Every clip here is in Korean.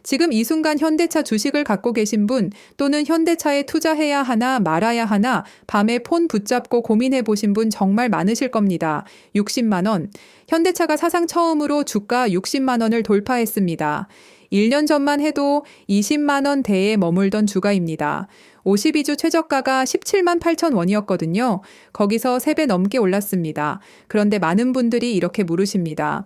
지금 이 순간 현대차 주식을 갖고 계신 분 또는 현대차에 투자해야 하나 말아야 하나 밤에 폰 붙잡고 고민해 보신 분 정말 많으실 겁니다. 60만 원. 현대차가 사상 처음으로 주가 60만 원을 돌파했습니다. 1년 전만 해도 20만 원대에 머물던 주가입니다. 52주 최저가가 17만 8천 원이었거든요. 거기서 3배 넘게 올랐습니다. 그런데 많은 분들이 이렇게 물으십니다.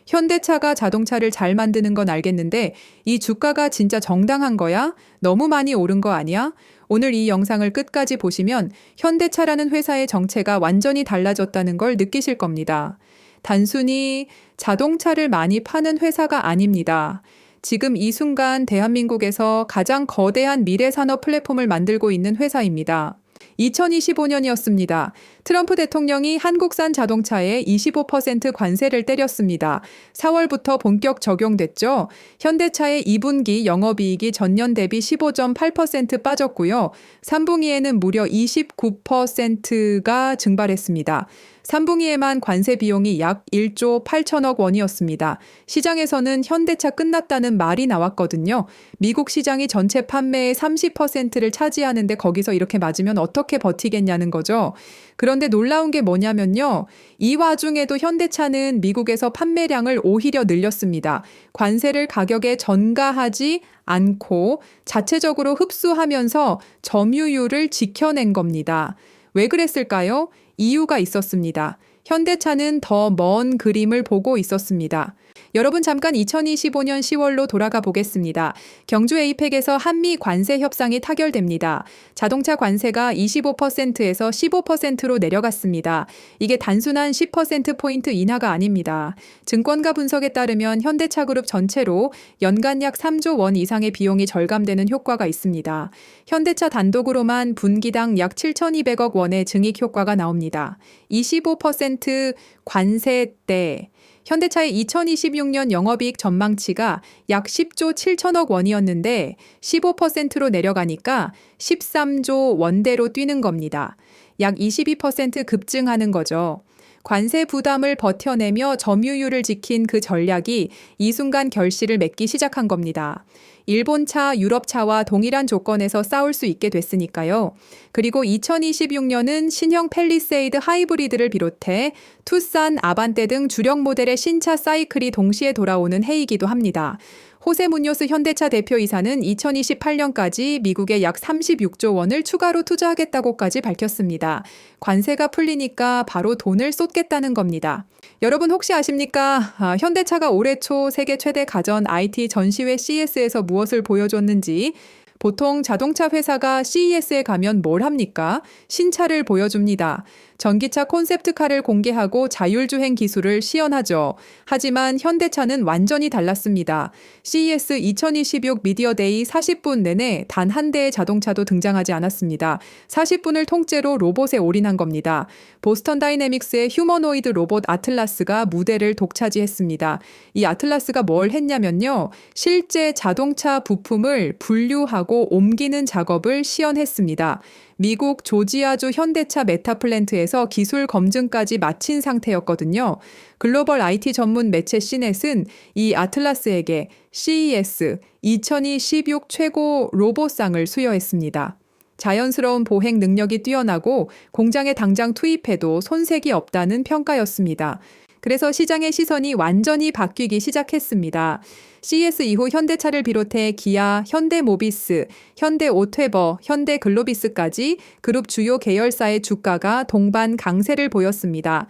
현대차가 자동차를 잘 만드는 건 알겠는데 이 주가가 진짜 정당한 거야? 너무 많이 오른 거 아니야? 오늘 이 영상을 끝까지 보시면 현대차라는 회사의 정체가 완전히 달라졌다는 걸 느끼실 겁니다. 단순히 자동차를 많이 파는 회사가 아닙니다. 지금 이 순간 대한민국에서 가장 거대한 미래산업 플랫폼을 만들고 있는 회사입니다. 2025년이었습니다. 트럼프 대통령이 한국산 자동차에 25% 관세를 때렸습니다. 4월부터 본격 적용됐죠. 현대차의 2분기 영업이익이 전년 대비 15.8% 빠졌고요. 3분기에는 무려 29%가 증발했습니다. 3분기에만 관세 비용이 약 1조 8천억 원이었습니다. 시장에서는 현대차 끝났다는 말이 나왔거든요. 미국 시장이 전체 판매의 30%를 차지하는데 거기서 이렇게 맞으면 어떻게 버티겠냐는 거죠. 그런데 놀라운 게 뭐냐면요. 이 와중에도 현대차는 미국에서 판매량을 오히려 늘렸습니다. 관세를 가격에 전가하지 않고 자체적으로 흡수하면서 점유율을 지켜낸 겁니다. 왜 그랬을까요? 이유가 있었습니다. 현대차는 더 먼 그림을 보고 있었습니다. 여러분 잠깐 2025년 10월로 돌아가 보겠습니다. 경주 에이펙에서 한미 관세 협상이 타결됩니다. 자동차 관세가 25%에서 15%로 내려갔습니다. 이게 단순한 10%포인트 인하가 아닙니다. 증권가 분석에 따르면 현대차 그룹 전체로 연간 약 3조 원 이상의 비용이 절감되는 효과가 있습니다. 현대차 단독으로만 분기당 약 7,200억 원의 증익 효과가 나옵니다. 25% 관세 때 현대차의 2026년 영업이익 전망치가 약 10조 7천억 원이었는데 15%로 내려가니까 13조 원대로 뛰는 겁니다. 약 22% 급증하는 거죠. 관세 부담을 버텨내며 점유율을 지킨 그 전략이 이 순간 결실을 맺기 시작한 겁니다. 일본차, 유럽차와 동일한 조건에서 싸울 수 있게 됐으니까요. 그리고 2026년은 신형 팰리세이드 하이브리드를 비롯해 투싼, 아반떼 등 주력 모델의 신차 사이클이 동시에 돌아오는 해이기도 합니다. 호세 무뇨스 현대차 대표이사는 2028년까지 미국에 약 36조 원을 추가로 투자하겠다고까지 밝혔습니다. 관세가 풀리니까 바로 돈을 쏟겠다는 겁니다. 여러분 혹시 아십니까? 현대차가 올해 초 세계 최대 가전 IT 전시회 CES에서 무엇을 보여줬는지. 보통 자동차 회사가 CES에 가면 뭘 합니까? 신차를 보여줍니다. 전기차 콘셉트카를 공개하고 자율주행 기술을 시연하죠. 하지만 현대차는 완전히 달랐습니다. CES 2026 미디어데이 40분 내내 단 한 대의 자동차도 등장하지 않았습니다. 40분을 통째로 로봇에 올인한 겁니다. 보스턴 다이내믹스의 휴머노이드 로봇 아틀라스가 무대를 독차지했습니다. 이 아틀라스가 뭘 했냐면요. 실제 자동차 부품을 분류하고 옮기는 작업을 시연했습니다. 미국 조지아주 현대차 메타플랜트에서 기술 검증까지 마친 상태였거든요. 글로벌 IT 전문 매체 시넷은 이 아틀라스에게 CES 2026 최고 로봇상을 수여했습니다. 자연스러운 보행 능력이 뛰어나고 공장에 당장 투입해도 손색이 없다는 평가였습니다. 그래서 시장의 시선이 완전히 바뀌기 시작했습니다. CES 이후 현대차를 비롯해 기아, 현대모비스, 현대오테버, 현대글로비스까지 그룹 주요 계열사의 주가가 동반 강세를 보였습니다.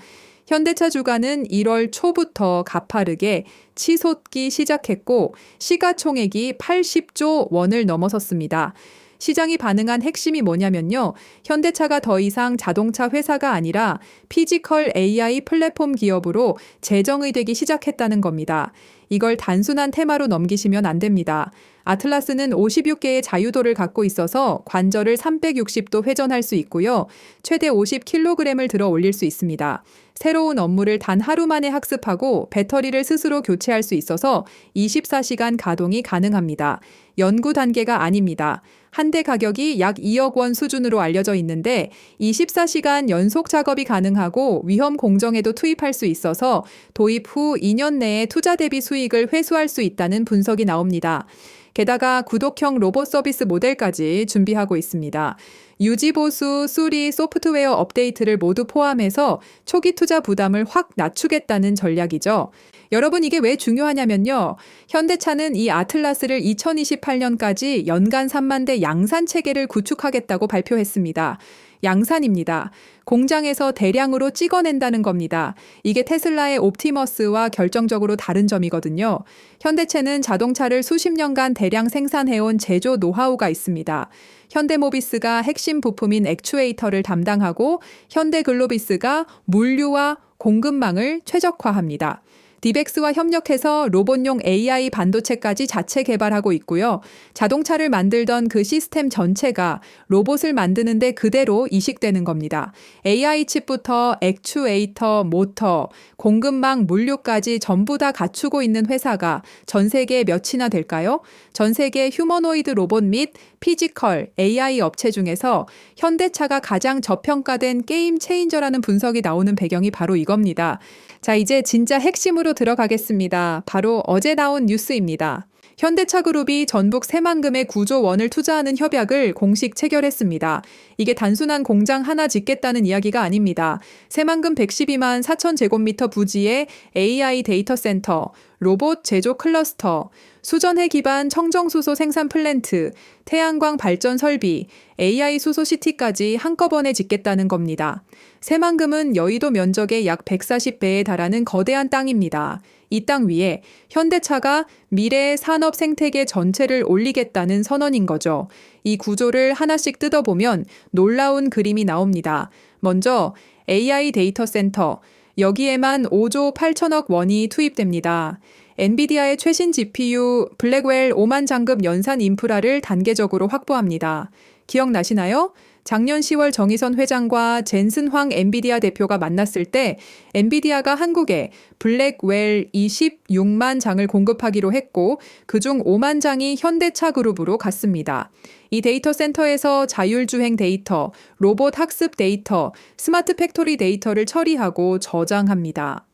현대차 주가는 1월 초부터 가파르게 치솟기 시작했고 시가총액이 80조 원을 넘어섰습니다. 시장이 반응한 핵심이 뭐냐면요. 현대차가 더 이상 자동차 회사가 아니라 피지컬 AI 플랫폼 기업으로 재정의 되기 시작했다는 겁니다. 이걸 단순한 테마로 넘기시면 안 됩니다. 아틀라스는 56개의 자유도를 갖고 있어서 관절을 360도 회전할 수 있고요. 최대 50kg을 들어 올릴 수 있습니다. 새로운 업무를 단 하루 만에 학습하고 배터리를 스스로 교체할 수 있어서 24시간 가동이 가능합니다. 연구 단계가 아닙니다. 한 대 가격이 약 2억 원 수준으로 알려져 있는데 24시간 연속 작업이 가능하고 위험 공정에도 투입할 수 있어서 도입 후 2년 내에 투자 대비 수익을 회수할 수 있다는 분석이 나옵니다. 게다가 구독형 로봇 서비스 모델까지 준비하고 있습니다. 유지 보수, 수리, 소프트웨어 업데이트를 모두 포함해서 초기 투자 부담을 확 낮추겠다는 전략이죠. 여러분, 이게 왜 중요하냐면요. 현대차는 이 아틀라스를 2028년까지 연간 3만 대 양산 체계를 구축하겠다고 발표했습니다. 양산입니다. 공장에서 대량으로 찍어낸다는 겁니다. 이게 테슬라의 옵티머스와 결정적으로 다른 점이거든요. 현대차는 자동차를 수십 년간 대량 생산해온 제조 노하우가 있습니다. 현대모비스가 핵심 부품인 액추에이터를 담당하고 현대글로비스가 물류와 공급망을 최적화합니다. 디벡스와 협력해서 로봇용 AI 반도체까지 자체 개발하고 있고요. 자동차를 만들던 그 시스템 전체가 로봇을 만드는데 그대로 이식되는 겁니다. AI 칩부터 액추에이터, 모터, 공급망, 물류까지 전부 다 갖추고 있는 회사가 전 세계에 몇이나 될까요? 전 세계 휴머노이드 로봇 및 피지컬, AI 업체 중에서 현대차가 가장 저평가된 게임 체인저라는 분석이 나오는 배경이 바로 이겁니다. 자, 이제 진짜 핵심으로 들어가겠습니다. 바로 어제 나온 뉴스입니다. 현대차 그룹이 전북 새만금에 9조 원을 투자하는 협약을 공식 체결했습니다. 이게 단순한 공장 하나 짓겠다는 이야기가 아닙니다. 새만금 112만 4천 제곱미터 부지의 AI 데이터 센터, 로봇 제조 클러스터, 수전해 기반 청정수소 생산 플랜트, 태양광 발전 설비, AI 수소 시티까지 한꺼번에 짓겠다는 겁니다. 새만금은 여의도 면적의 약 140배에 달하는 거대한 땅입니다. 이 땅 위에 현대차가 미래의 산업 생태계 전체를 올리겠다는 선언인 거죠. 이 구조를 하나씩 뜯어보면 놀라운 그림이 나옵니다. 먼저 AI 데이터 센터, 여기에만 5조 8천억 원이 투입됩니다. 엔비디아의 최신 GPU 블랙웰 5만 장급 연산 인프라를 단계적으로 확보합니다. 기억나시나요? 작년 10월 정의선 회장과 젠슨 황 엔비디아 대표가 만났을 때 엔비디아가 한국에 블랙웰 26만 장을 공급하기로 했고 그중 5만 장이 현대차 그룹으로 갔습니다. 이 데이터 센터에서 자율주행 데이터, 로봇 학습 데이터, 스마트 팩토리 데이터를 처리하고 저장합니다.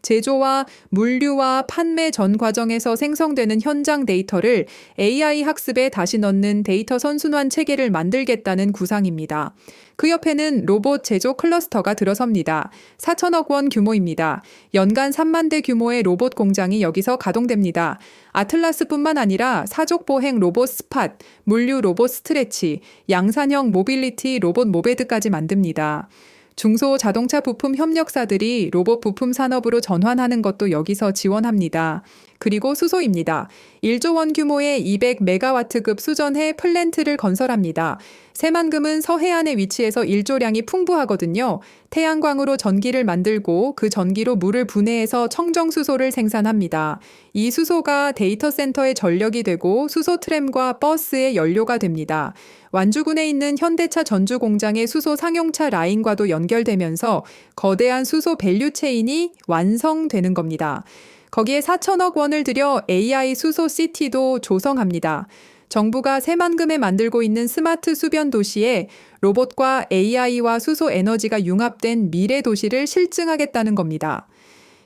제조와 물류와 판매 전 과정에서 생성되는 현장 데이터를 AI 학습에 다시 넣는 데이터 선순환 체계를 만들겠다는 구상입니다. 그 옆에는 로봇 제조 클러스터가 들어섭니다. 4천억 원 규모입니다. 연간 3만 대 규모의 로봇 공장이 여기서 가동됩니다. 아틀라스뿐만 아니라 사족 보행 로봇 스팟, 물류 로봇 스트레치, 양산형 모빌리티 로봇 모베드까지 만듭니다. 중소자동차 부품 협력사들이 로봇 부품 산업으로 전환하는 것도 여기서 지원합니다. 그리고 수소입니다. 1조 원 규모의 200메가와트급 수전해 플랜트를 건설합니다. 새만금은 서해안에 위치해서 일조량이 풍부하거든요. 태양광으로 전기를 만들고 그 전기로 물을 분해해서 청정수소를 생산합니다. 이 수소가 데이터 센터의 전력이 되고 수소 트램과 버스의 연료가 됩니다. 완주군에 있는 현대차 전주 공장의 수소 상용차 라인과도 연결되면서 거대한 수소 밸류 체인이 완성되는 겁니다. 거기에 4천억 원을 들여 AI 수소 시티도 조성합니다. 정부가 새만금에 만들고 있는 스마트 수변 도시에 로봇과 AI와 수소 에너지가 융합된 미래 도시를 실증하겠다는 겁니다.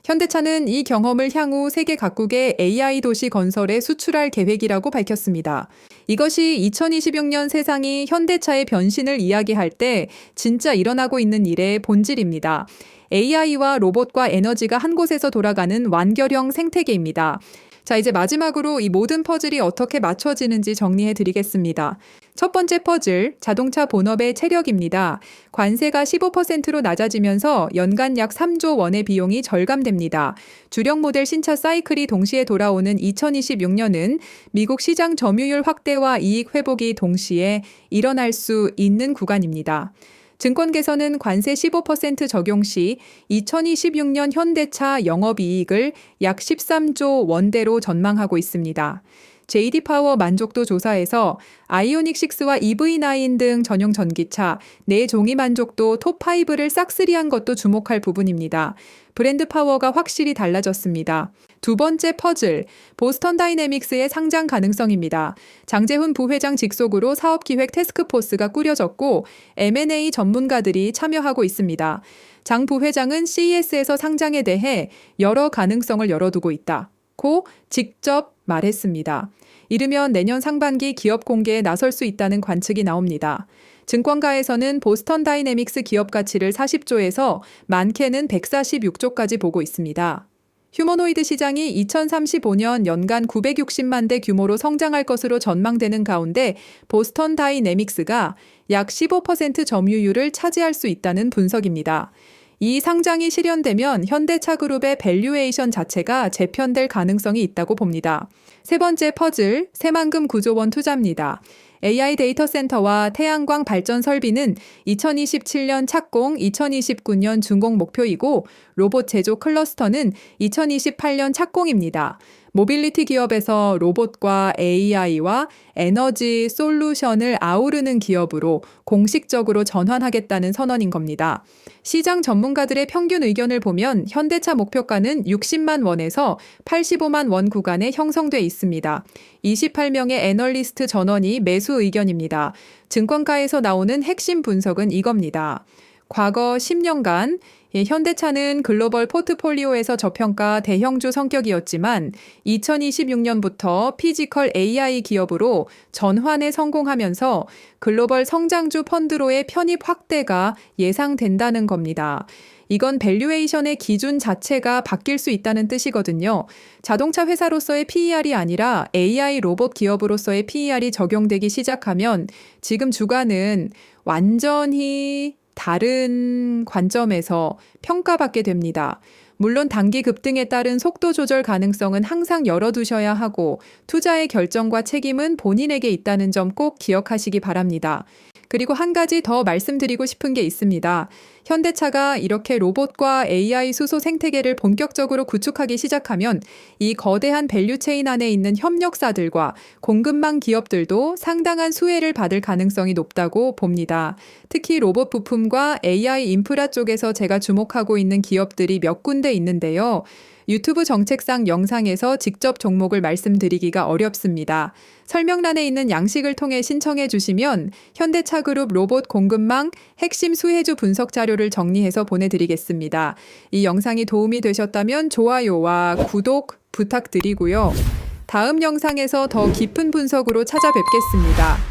현대차는 이 경험을 향후 세계 각국의 AI 도시 건설에 수출할 계획이라고 밝혔습니다. 이것이 2026년 세상이 현대차의 변신을 이야기할 때 진짜 일어나고 있는 일의 본질입니다. AI와 로봇과 에너지가 한 곳에서 돌아가는 완결형 생태계입니다. 자, 이제 마지막으로 이 모든 퍼즐이 어떻게 맞춰지는지 정리해 드리겠습니다. 첫 번째 퍼즐, 자동차 본업의 체력입니다. 관세가 15%로 낮아지면서 연간 약 3조 원의 비용이 절감됩니다. 주력 모델 신차 사이클이 동시에 돌아오는 2026년은 미국 시장 점유율 확대와 이익 회복이 동시에 일어날 수 있는 구간입니다. 증권계에서는 관세 15% 적용 시 2026년 현대차 영업이익을 약 13조 원대로 전망하고 있습니다. JD파워 만족도 조사에서 아이오닉6와 EV9 등 전용 전기차, 내 종이 만족도 톱5를 싹쓸이한 것도 주목할 부분입니다. 브랜드 파워가 확실히 달라졌습니다. 두 번째 퍼즐, 보스턴 다이내믹스의 상장 가능성입니다. 장재훈 부회장 직속으로 사업기획 태스크포스가 꾸려졌고 M&A 전문가들이 참여하고 있습니다. 장 부회장은 CES에서 상장에 대해 여러 가능성을 열어두고 있다고 직접 말했습니다. 이르면 내년 상반기 기업 공개에 나설 수 있다는 관측이 나옵니다. 증권가에서는 보스턴 다이내믹스 기업 가치를 40조에서 많게는 146조까지 보고 있습니다. 휴머노이드 시장이 2035년 연간 960만 대 규모로 성장할 것으로 전망되는 가운데 보스턴 다이내믹스가 약 15% 점유율을 차지할 수 있다는 분석입니다. 이 상장이 실현되면 현대차 그룹의 밸류에이션 자체가 재편될 가능성이 있다고 봅니다. 세 번째 퍼즐, 새만금 9조 원 투자입니다. AI 데이터 센터와 태양광 발전 설비는 2027년 착공, 2029년 준공 목표이고 로봇 제조 클러스터는 2028년 착공입니다. 모빌리티 기업에서 로봇과 AI와 에너지 솔루션을 아우르는 기업으로 공식적으로 전환하겠다는 선언인 겁니다. 시장 전문가들의 평균 의견을 보면 현대차 목표가는 60만 원에서 85만 원 구간에 형성돼 있습니다. 28명의 애널리스트 전원이 매수 의견입니다. 증권가에서 나오는 핵심 분석은 이겁니다. 과거 10년간 현대차는 글로벌 포트폴리오에서 저평가 대형주 성격이었지만 2026년부터 피지컬 AI 기업으로 전환에 성공하면서 글로벌 성장주 펀드로의 편입 확대가 예상된다는 겁니다. 이건 밸류에이션의 기준 자체가 바뀔 수 있다는 뜻이거든요. 자동차 회사로서의 PER이 아니라 AI 로봇 기업으로서의 PER이 적용되기 시작하면 지금 주가는 완전히 다른 관점에서 평가받게 됩니다. 물론 단기 급등에 따른 속도 조절 가능성은 항상 열어두셔야 하고 투자의 결정과 책임은 본인에게 있다는 점 꼭 기억하시기 바랍니다. 그리고 한 가지 더 말씀드리고 싶은 게 있습니다. 현대차가 이렇게 로봇과 AI 수소 생태계를 본격적으로 구축하기 시작하면 이 거대한 밸류체인 안에 있는 협력사들과 공급망 기업들도 상당한 수혜를 받을 가능성이 높다고 봅니다. 특히 로봇 부품과 AI 인프라 쪽에서 제가 주목하고 있는 기업들이 몇 군데 있는데요. 유튜브 정책상 영상에서 직접 종목을 말씀드리기가 어렵습니다. 설명란에 있는 양식을 통해 신청해 주시면 현대차그룹 로봇 공급망 핵심 수혜주 분석 자료를 정리해서 보내드리겠습니다. 이 영상이 도움이 되셨다면 좋아요와 구독 부탁드리고요. 다음 영상에서 더 깊은 분석으로 찾아뵙겠습니다.